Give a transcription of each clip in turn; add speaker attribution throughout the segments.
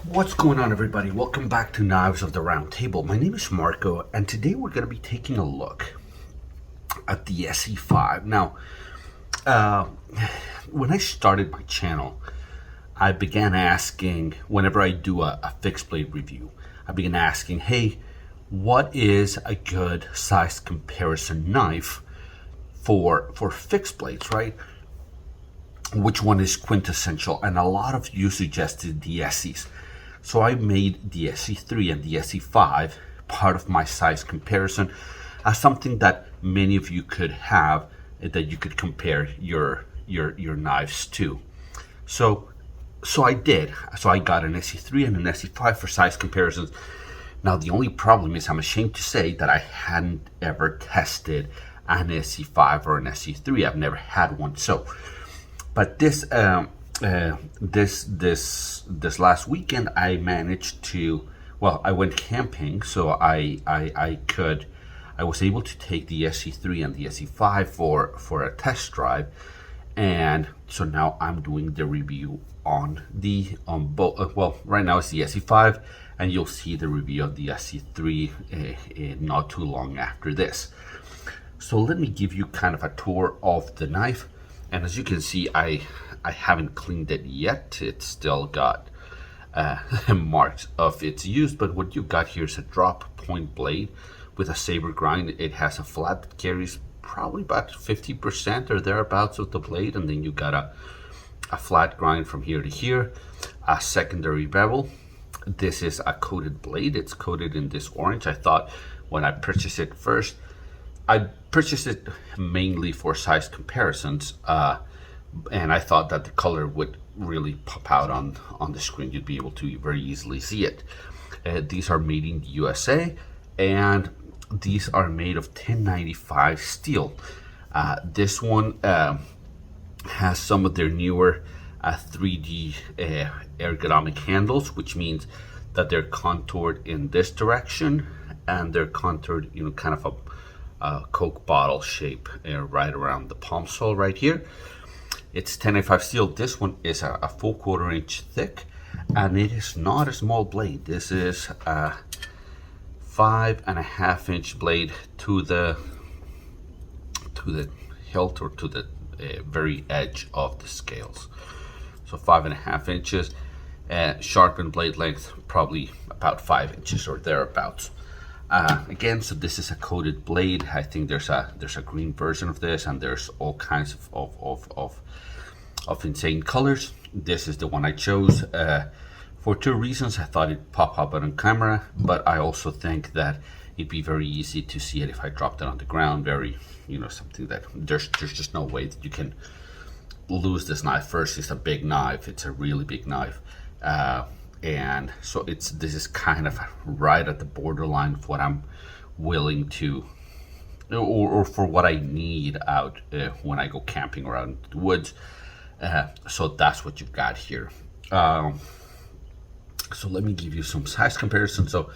Speaker 1: What's going on, everybody? Welcome back to Knives of the Round Table. My name is Marco, and today we're going to be taking a look at the ESEE5. Now, uh, when I started my channel, I began asking, whenever I do a fixed blade review, I began asking, hey, what is a good size comparison knife for fixed blades, right? Which one is quintessential? And a lot of you suggested the ESEEs. So I made the ESEE3 and the ESEE5 part of my size comparison as something that many of you could have, that you could compare your knives to. So I did. So I got an ESEE3 and an ESEE5 for size comparisons. Now the only problem is I'm ashamed to say that I hadn't ever tested an ESEE5 or an ESEE3. I've never had one. But this last weekend I managed to, well, I went camping, so I was able to take the ESEE3 and the ESEE5 for a test drive, and so now I'm doing the review on both. Well, right now it's the ESEE5, and you'll see the review of the ESEE3 not too long after this. So let me give you kind of a tour of the knife. And as you can see, I haven't cleaned it yet. It's still got marks of its use, but what you got here is a drop point blade with a saber grind. It has a flat that carries probably about 50% or thereabouts of the blade, and then you got a flat grind from here to here, a secondary bevel. This is a coated blade. It's coated in this orange. I thought when I purchased it first, I purchased it mainly for size comparisons, and I thought that the color would really pop out on the screen. You'd be able to very easily see it. These are made in the USA, and these are made of 1095 steel. This one has some of their newer 3D ergonomic handles, which means that they're contoured in this direction, and they're contoured, kind of a Coke bottle shape right around the palm sole right here. It's 1095 steel. This one is a full 1/4 inch thick, and it is not a small blade. This is a 5.5 inch blade to the hilt, or to the very edge of the scales. So 5.5 inches. Sharpened blade length probably about 5 inches or thereabouts. Again, so this is a coated blade. I think there's a green version of this, and there's all kinds of insane colors. This is the one I chose for two reasons. I thought it'd pop up on camera, but I also think that it'd be very easy to see it if I dropped it on the ground. Very, something that there's just no way that you can lose this knife. First, it's a big knife. It's a really big knife. And so this is kind of right at the borderline of what I'm willing to, or for what I need out when I go camping around the woods. So that's what you've got here. So let me give you some size comparison. So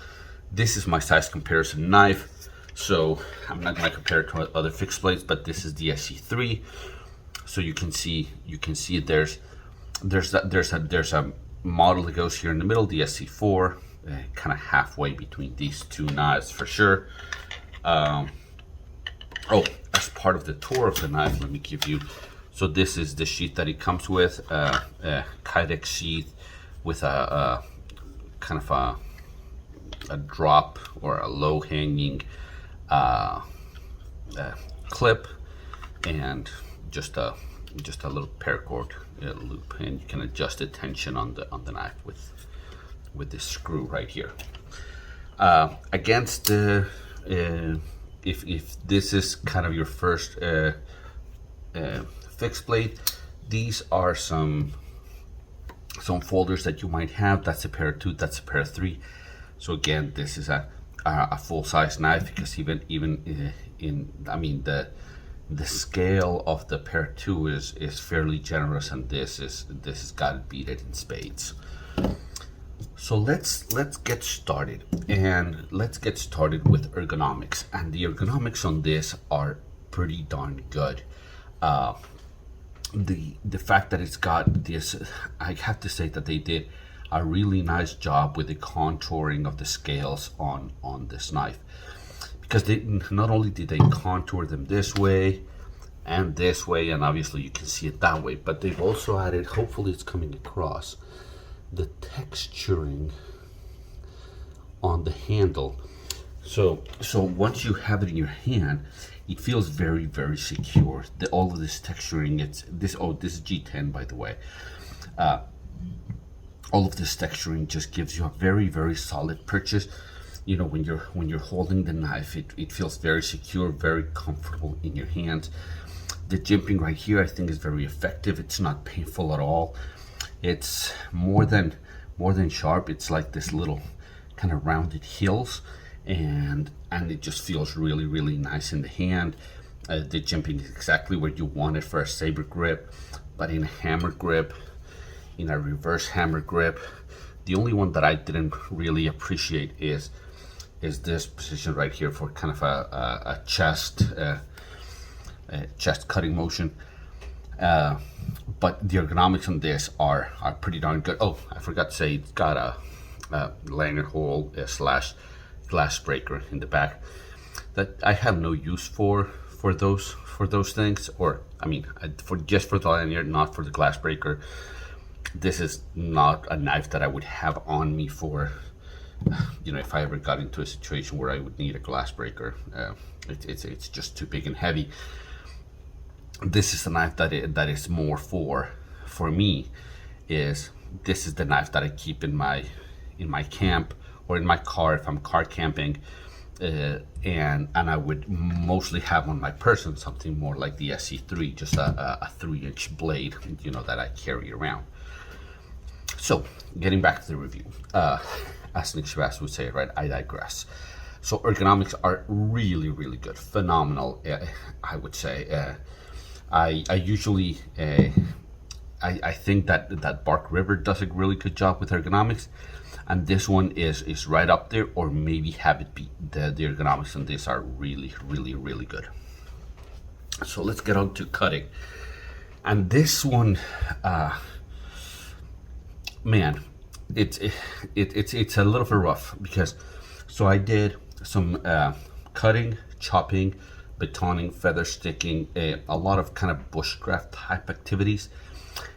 Speaker 1: this is my size comparison knife. So I'm not going to compare it to other fixed blades, but this is the ESEE3. So you can see there's a model that goes here in the middle, the ESEE4, kind of halfway between these two knives for sure. As part of the tour of the knife, let me give you, so this is the sheath that it comes with, a Kydex sheath with a kind of a drop or a low hanging clip, and just a little paracord loop, and you can adjust the tension on the knife with this screw right here. Against the if this is kind of your first fixed blade, these are some folders that you might have. That's a pair of 2, that's a pair of 3. So again, this is a full-size knife, because even the scale of the pair 2 is fairly generous, and this has got to beat it in spades. So let's get started, and let's get started with ergonomics. And the ergonomics on this are pretty darn good. The fact that it's got this, I have to say that they did a really nice job with the contouring of the scales on this knife, because they not only did they contour them this way and this way, and obviously you can see it that way, but they've also added, hopefully it's coming across, the texturing on the handle. So once you have it in your hand, it feels very, very secure. All of this texturing, this is G10, by the way. All of this texturing just gives you a very, very solid purchase. You know, when you're holding the knife, it feels very secure, very comfortable in your hands. The jimping right here, I think, is very effective. It's not painful at all. It's more than sharp. It's like this little kind of rounded hills, and it just feels really, really nice in the hand. The jimping is exactly where you want it for a saber grip, but in a hammer grip, in a reverse hammer grip, the only one that I didn't really appreciate is this position right here for kind of a chest cutting motion. But the ergonomics on this are pretty darn good. Oh, I forgot to say, it's got a lanyard hole slash glass breaker in the back that I have no use for those things, or I mean, for the lanyard, not for the glass breaker. This is not a knife that I would have on me for, you know, if I ever got into a situation where I would need a glass breaker. It's just too big and heavy. This is the knife that is more for me. This is the knife that I keep in my camp or in my car if I'm car camping, and I would mostly have on my person something more like the ESEE, just a 3-inch blade, you know, that I carry around. So getting back to the review, as Nick Shabazz would say, right? I digress. So ergonomics are really, really good, phenomenal. I would say. I usually I think that Bark River does a really good job with ergonomics, and this one is right up there, or maybe have it be. The ergonomics on this are really, really, really good. So let's get on to cutting, and this one, man, it's a little bit rough, because so I did some cutting, chopping, batoning, feather sticking, a lot of kind of bushcraft type activities.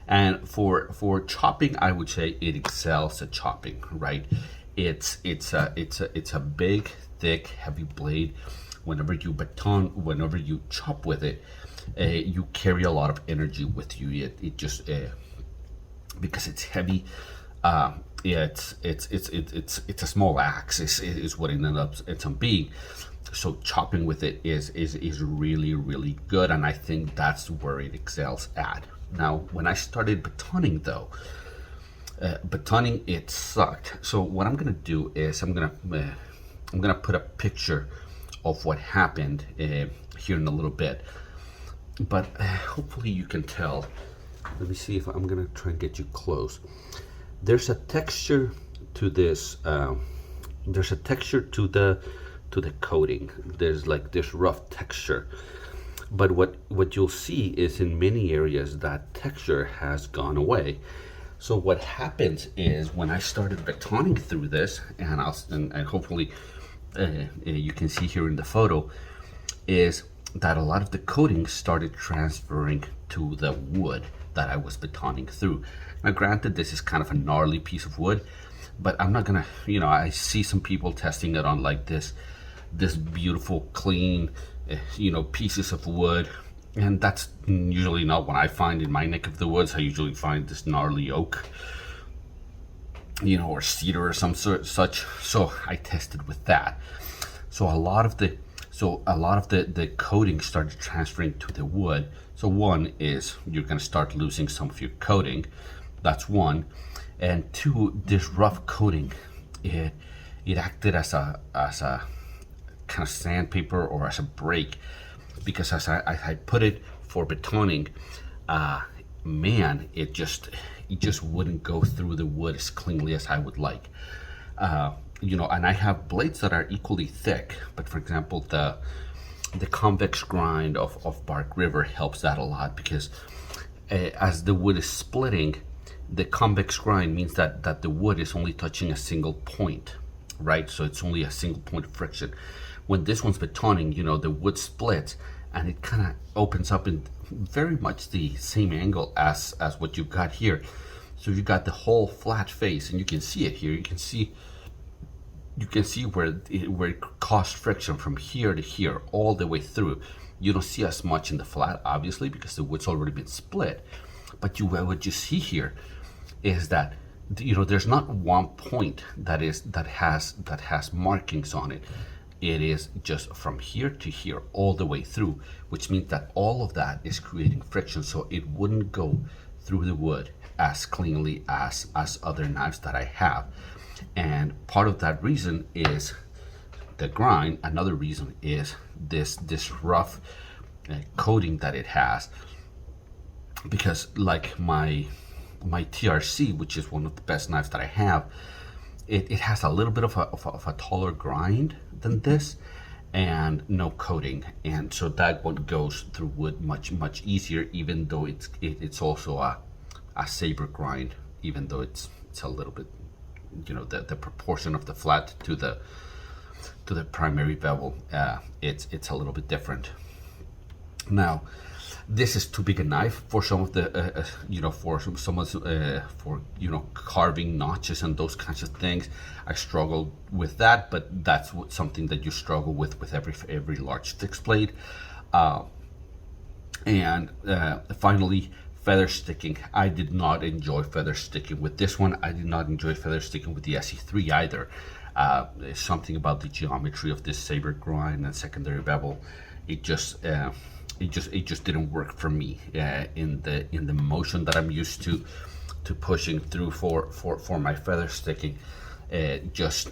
Speaker 1: And for chopping, I would say it excels at chopping, right? It's a big, thick, heavy blade. Whenever you whenever you chop with it, you carry a lot of energy with you. It just because it's heavy. It's a small axe is what it ends up being. So chopping with it is really, really good, and I think that's where it excels at. Now, when I started batoning, though, batoning, it sucked. So what I'm gonna do is I'm gonna put a picture of what happened here in a little bit, but hopefully you can tell. Let me see if I'm gonna try and get you close. There's a texture to this. There's a texture to the coating. There's like this rough texture, but what you'll see is in many areas that texture has gone away. So what happens is when I started batoning through this, and hopefully you can see here in the photo, is that a lot of the coating started transferring to the wood that I was batoning through. Now granted, this is kind of a gnarly piece of wood, but I'm not gonna, you know, I see some people testing it on like this beautiful, clean, you know, pieces of wood, and that's usually not what I find in my neck of the woods. I usually find this gnarly oak, you know, or cedar or some such. So I tested with that. So a lot of the coating started transferring to the wood. So one is you're gonna start losing some of your coating. That's one, and two, this rough coating, it acted as a kind of sandpaper or as a brake, because as I put it for batoning, man, it just wouldn't go through the wood as cleanly as I would like. You know, and I have blades that are equally thick, but for example, the convex grind of Bark River helps that a lot, because as the wood is splitting, the convex grind means that the wood is only touching a single point, right? So it's only a single point of friction. When this one's batoning, the wood splits and it kind of opens up in very much the same angle as what you've got here. So you got the whole flat face, and you can see it here. You can see where it caused friction from here to here all the way through. You don't see as much in the flat, obviously, because the wood's already been split. But what you see here is that there's not one point that has markings on it. It is just from here to here all the way through, which means that all of that is creating friction, so it wouldn't go through the wood as cleanly as other knives that I have. And part of that reason is the grind. Another reason is this rough coating that it has, because like my TRC, which is one of the best knives that I have, it has a little bit of a taller grind than this and no coating, and so that one goes through wood much easier, even though it's also a saber grind, even though it's a little bit, the proportion of the flat to the primary bevel, it's a little bit different. Now, this is too big a knife for some of the, for carving notches and those kinds of things. I struggle with that, but that's something that you struggle with every large fixed blade. And finally, feather sticking. I did not enjoy feather sticking with this one. I did not enjoy feather sticking with the ESEE either. There's something about the geometry of this saber grind and secondary bevel. It just didn't work for me in the motion that I'm used to pushing through for my feather sticking. Just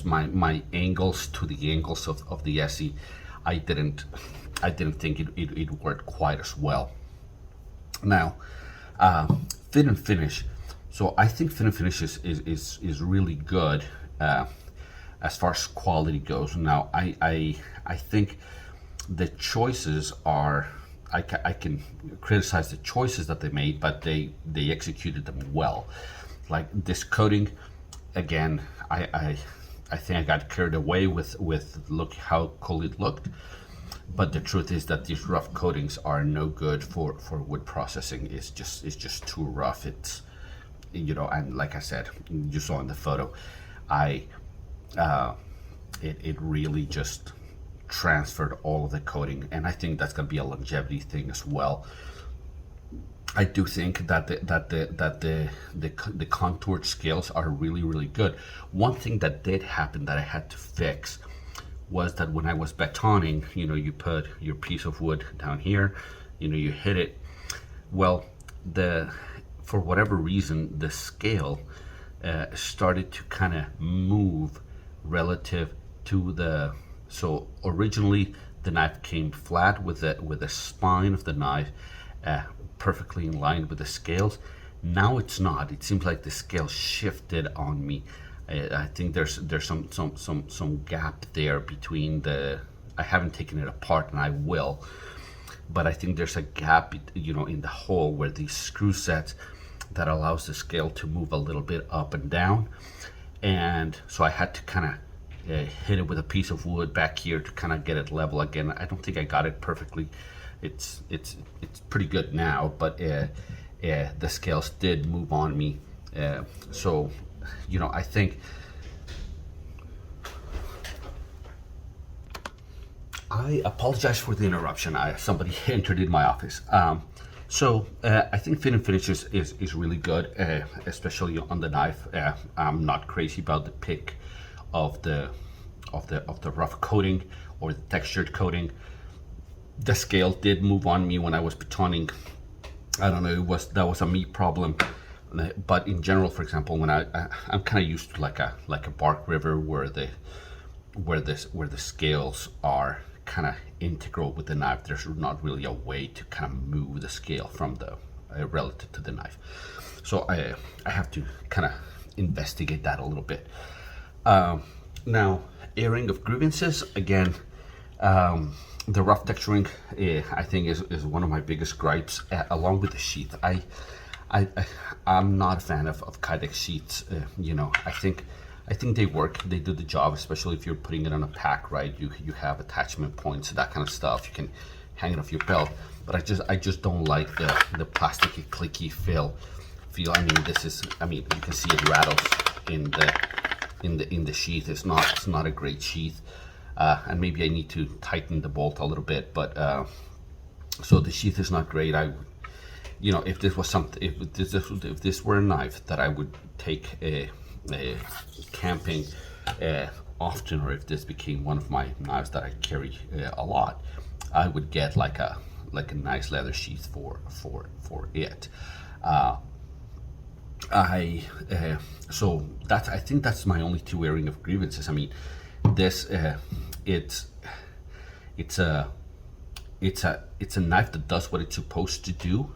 Speaker 1: my angles to the angles of the ESEE, I didn't think it worked quite as well. Now, fit and finish. So I think fit and finish is really good as far as quality goes. Now, I think the choices are, I can criticize the choices that they made, but they executed them well. Like this coating, again, I think I got carried away with look how cool it looked. But the truth is that these rough coatings are no good for wood processing. It's just too rough. It's, and like I said, you saw in the photo, it really just transferred all of the coating, and I think that's gonna be a longevity thing as well. I do think that the contoured scales are really good. One thing that did happen that I had to fix was that when I was batoning, you put your piece of wood down here, you hit it. Well, for whatever reason, the scale started to kind of move relative to the. So originally the knife came flat with the spine of the knife perfectly in line with the scales. Now it's not. It seems like the scale shifted on me. I think there's some gap there between the. I haven't taken it apart, and I will, but I think there's a gap, in the hole where these screw sets that allows the scale to move a little bit up and down, and so I had to kind of hit it with a piece of wood back here to kind of get it level again. I don't think I got it perfectly. It's pretty good now, but the scales did move on me, so. I think I apologize for the interruption. Somebody entered in my office. So I think fit and finish is really good, especially on the knife. I'm not crazy about the pick of the rough coating or the textured coating. The scale did move on me when I was batoning. I don't know, that was a me problem. But in general, for example, when I'm kind of used to like a bark river where the scales are kind of integral with the knife. There's not really a way to kind of move the scale from the relative to the knife. So I have to kind of investigate that a little bit. Now, airing of grievances, again, the rough texturing, I think is one of my biggest gripes, along with the sheath. I'm not a fan of Kydex sheets. You know, I think they work. They do the job, especially if you're putting it on a pack, right? You have attachment points, that kind of stuff. You can hang it off your belt. But I just don't like the plasticky, clicky feel. I mean, you can see it rattles in the sheath. It's not a great sheath, and maybe I need to tighten the bolt a little bit. But so the sheath is not great. You know, if this was something, if this were a knife that I would take a camping often, or if this became one of my knives that I carry a lot, I would get like a nice leather sheath for it. So I think that's my only two airing of grievances. I mean, this it's a knife that does what it's supposed to do.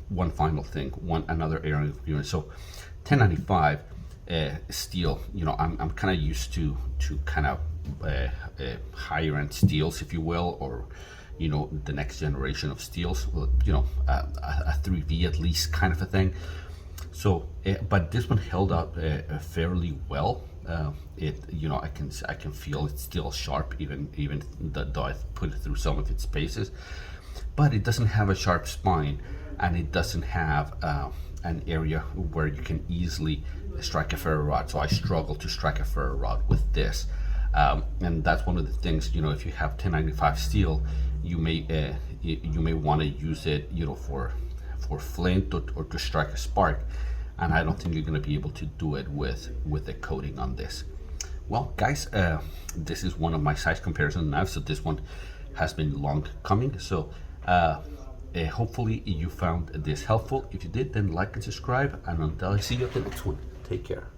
Speaker 1: One final thing, another airing of grievance. So 1095 steel, you know, I'm kind of used to kind of higher end steels, if you will, or you know, the next generation of steels, you know, a 3V at least kind of a thing. So but this one held up fairly well. You know, I can feel it's still sharp, even though I put it through some of its paces, but it doesn't have a sharp spine, and it doesn't have an area where you can easily strike a ferro rod. So I struggle to strike a ferro rod with this, and that's one of the things, you know, if you have 1095 steel, you may want to use it, you know, for flint or to strike a spark, and I don't think you're going to be able to do it with the coating on this. Well, guys, this is one of my size comparison knives, so this one has been long coming. So hopefully you found this helpful. If you did, then like and subscribe, and until I see you at the next one, take care.